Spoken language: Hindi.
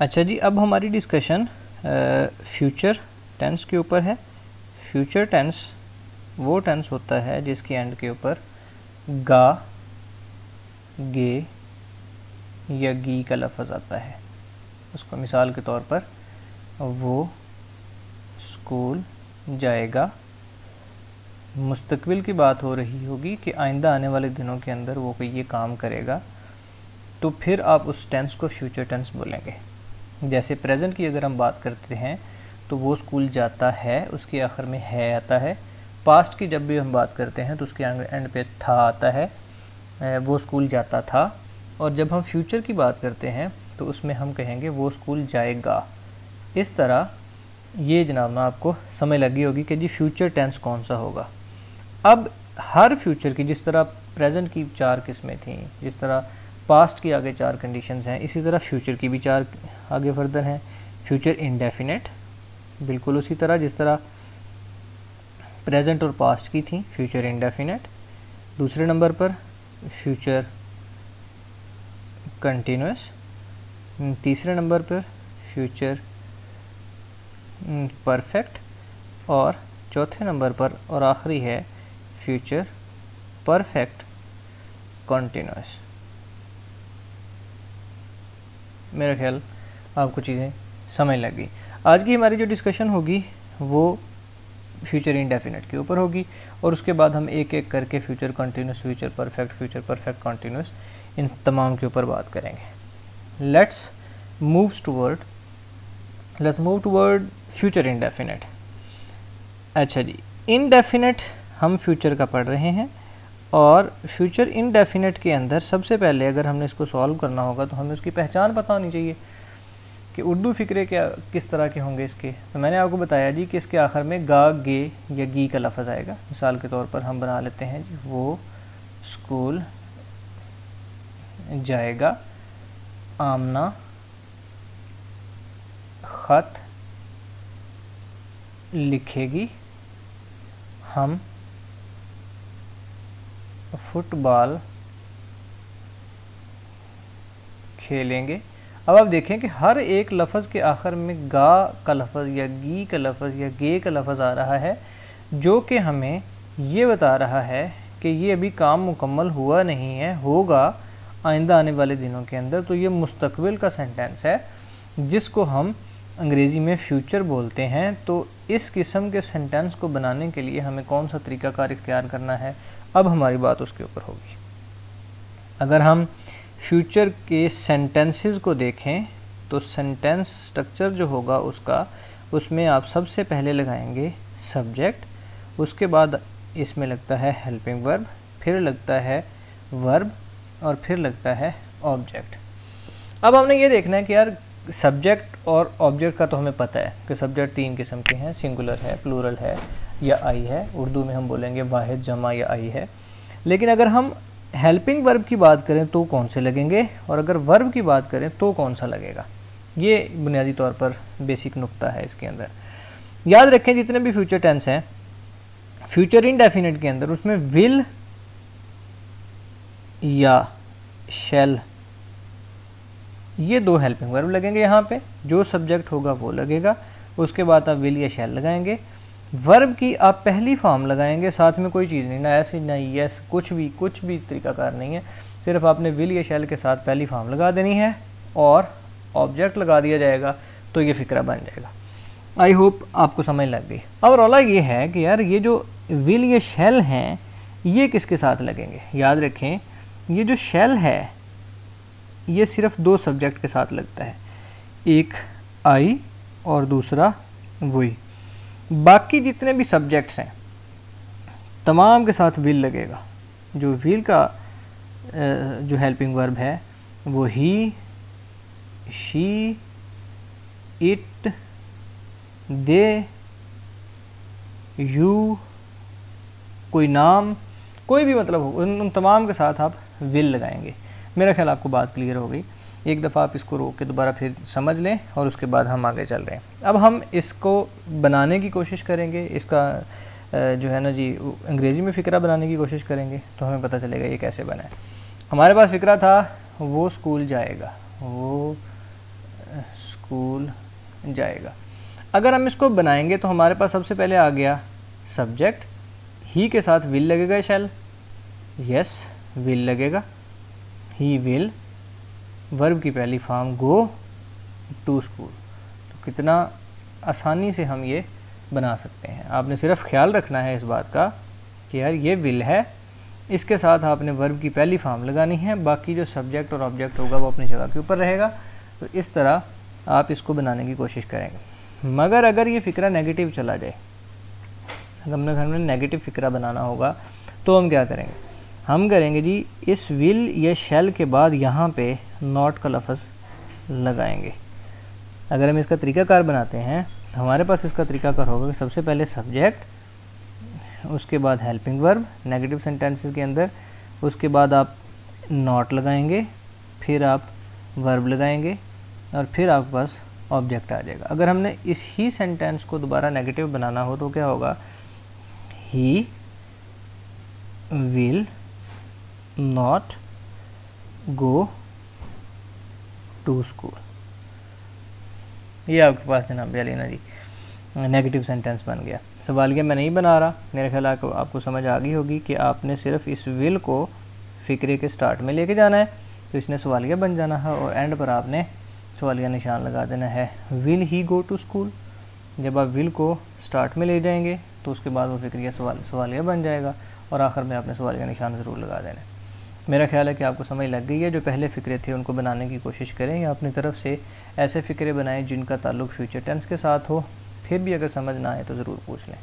अच्छा जी, अब हमारी डिस्कशन फ्यूचर टेंस के ऊपर है। फ्यूचर टेंस वो टेंस होता है जिसके एंड के ऊपर गा, गे या गी का लफ्ज़ आता है। उसको मिसाल के तौर पर वो स्कूल जाएगा। मुस्तकबिल की बात हो रही होगी कि आइंदा आने वाले दिनों के अंदर वो कोई ये काम करेगा, तो फिर आप उस टेंस को फ्यूचर टेंस बोलेंगे। जैसे प्रेजेंट की अगर हम बात करते हैं तो वो स्कूल जाता है, उसके आखिर में है आता है। पास्ट की जब भी हम बात करते हैं तो उसके एंड पे था आता है, वो स्कूल जाता था। और जब हम फ्यूचर की बात करते हैं तो उसमें हम कहेंगे वो स्कूल जाएगा। इस तरह ये जनाब ना आपको समझ लगी होगी कि जी फ्यूचर टेंस कौन सा होगा। अब हर फ्यूचर की, जिस तरह प्रेजेंट की 4 किस्में थीं, जिस तरह पास्ट की आगे 4 कंडीशंस हैं, इसी तरह फ्यूचर की भी 4 आगे फर्दर हैं। फ्यूचर इंडेफिनेट, बिल्कुल उसी तरह जिस तरह प्रेजेंट और पास्ट की थी, फ्यूचर इंडेफिनेट। दूसरे नंबर पर फ्यूचर कंटिन्यूस। तीसरे नंबर पर फ्यूचर परफेक्ट। और चौथे नंबर पर और आखिरी है फ्यूचर परफेक्ट कंटिन्यूस। मेरा ख्याल आपको चीज़ें समझ लग गई। आज की हमारी जो डिस्कशन होगी वो फ्यूचर इंडेफिनेट के ऊपर होगी और उसके बाद हम एक एक करके future continuous, future perfect continuous, इन तमाम के ऊपर बात करेंगे। Let's move toward future indefinite. अच्छा जी, इनडेफिनेट हम फ्यूचर का पढ़ रहे हैं और फ्यूचर इनडेफिनेट के अंदर सबसे पहले अगर हमने इसको सॉल्व करना होगा तो हमें उसकी पहचान पता होनी चाहिए कि उर्दू फ़िक्रे क्या किस तरह के होंगे इसके। तो मैंने आपको बताया जी कि इसके आखिर में गा, गे या गी का लफ्ज़ आएगा। मिसाल के तौर पर हम बना लेते हैं जी वो स्कूल जाएगा, आमना ख़त लिखेगी, हम फुटबॉल खेलेंगे। अब आप देखें कि हर एक लफ्ज़ के आखिर में गा का लफ्ज़ या गी का लफ्ज़ या गे का लफ्ज़ आ रहा है, जो कि हमें ये बता रहा है कि ये अभी काम मुकम्मल हुआ नहीं है, होगा आइंदा आने वाले दिनों के अंदर। तो ये मुस्तकबिल का सेंटेंस है जिसको हम अंग्रेज़ी में फ्यूचर बोलते हैं। तो इस किस्म के सेंटेंस को बनाने के लिए हमें कौन सा तरीक़ाकार इख्तियार करना है, अब हमारी बात उसके ऊपर होगी। अगर हम फ्यूचर के सेंटेंसेस को देखें तो सेंटेंस स्ट्रक्चर जो होगा उसमें आप सबसे पहले लगाएंगे सब्जेक्ट, उसके बाद इसमें लगता है हेल्पिंग वर्ब, फिर लगता है वर्ब और फिर लगता है ऑब्जेक्ट। अब हमने ये देखना है कि यार सब्जेक्ट और ऑब्जेक्ट का तो हमें पता है कि सब्जेक्ट 3 किस्म के हैं, सिंगुलर है, प्लूरल है या आई है। उर्दू में हम बोलेंगे वाहिद, जमा या आई है। लेकिन अगर हम हेल्पिंग वर्ब की बात करें तो कौन से लगेंगे और अगर वर्ब की बात करें तो कौन सा लगेगा, ये बुनियादी तौर पर बेसिक नुक्ता है इसके अंदर। याद रखें जितने भी फ्यूचर टेंस हैं फ्यूचर इनडेफिनेट के अंदर, उसमें विल या शैल, ये 2 हेल्पिंग वर्ब लगेंगे। यहाँ पे जो सब्जेक्ट होगा वो लगेगा, उसके बाद आप विल या शैल लगाएंगे। वर्ब की आप पहली फॉर्म लगाएंगे, साथ में कोई चीज़ नहीं, ना ऐसे ना यस, कुछ भी तरीकाकार नहीं है। सिर्फ आपने विल या शैल के साथ पहली फॉर्म लगा देनी है और ऑब्जेक्ट लगा दिया जाएगा, तो ये फ़िक्रा बन जाएगा। आई होप आपको समझ लग गई। अब रौला ये है कि यार ये जो विल या शैल हैं ये किसके साथ लगेंगे। याद रखें ये जो शैल है ये सिर्फ 2 सब्जेक्ट के साथ लगता है, एक आई और दूसरा वही। बाकी जितने भी सब्जेक्ट्स हैं तमाम के साथ विल लगेगा। जो विल का जो हेल्पिंग वर्ब है वो ही, शी, इट, दे, यू, कोई नाम, कोई भी मतलब हो, उन तमाम के साथ आप विल लगाएंगे। मेरा ख्याल आपको बात क्लियर हो गई। एक दफ़ा आप इसको रोक के दोबारा फिर समझ लें और उसके बाद हम आगे चल रहे हैं। अब हम इसको बनाने की कोशिश करेंगे, इसका जो है ना जी अंग्रेज़ी में फ़िक्रा बनाने की कोशिश करेंगे तो हमें पता चलेगा ये कैसे बना है। हमारे पास फ़िक्रा था वो स्कूल जाएगा, वो स्कूल जाएगा। अगर हम इसको बनाएंगे तो हमारे पास सबसे पहले आ गया सब्जेक्ट, ही के साथ विल लगेगा शैल, यस विल लगेगा, ही विल, वर्ब की पहली फॉर्म गो टू स्कूल। तो कितना आसानी से हम ये बना सकते हैं। आपने सिर्फ ख्याल रखना है इस बात का कि यार ये विल है, इसके साथ आपने वर्ब की पहली फॉर्म लगानी है, बाकी जो सब्जेक्ट और ऑब्जेक्ट होगा वो अपनी जगह के ऊपर रहेगा। तो इस तरह आप इसको बनाने की कोशिश करेंगे। मगर अगर ये फ़िक्रा नेगेटिव चला जाए, अगर हमें नेगेटिव फ़िक्रा बनाना होगा तो हम क्या करेंगे, हम करेंगे जी इस विल या शैल के बाद यहाँ पे नॉट का लफ्ज़ लगाएंगे। अगर हम इसका तरीकाकार बनाते हैं तो हमारे पास इसका तरीकाकार होगा कि सबसे पहले सब्जेक्ट, उसके बाद हेल्पिंग वर्ब नेगेटिव सेंटेंसेस के अंदर, उसके बाद आप नॉट लगाएंगे, फिर आप वर्ब लगाएंगे और फिर आपके पास ऑब्जेक्ट आ जाएगा। अगर हमने इस ही सेंटेंस को दोबारा नेगेटिव बनाना हो तो क्या होगा, he will not go to school. ये आपके पास जनाब अलीना जी नेगेटिव सेंटेंस बन गया। सवालिया मैं नहीं बना रहा, मेरे ख्याल आपको समझ आ गई होगी कि आपने सिर्फ इस विल को फ़िक्रे के स्टार्ट में लेके जाना है, तो इसने सवालिया बन जाना है और एंड पर आपने सवालिया निशान लगा देना है, will he go to school. जब आप विल को स्टार्ट में ले जाएंगे तो उसके बाद वो फ़िक्रिया सवालिया बन जाएगा और आखिर में आपने सवालिया निशान ज़रूर लगा देना है। मेरा ख्याल है कि आपको समझ लग गई है। जो पहले फ़िक्रे थे उनको बनाने की कोशिश करें या अपनी तरफ से ऐसे फ़िक्रे बनाएं जिनका ताल्लुक़ फ्यूचर टेंस के साथ हो। फिर भी अगर समझ ना आए तो ज़रूर पूछ लें।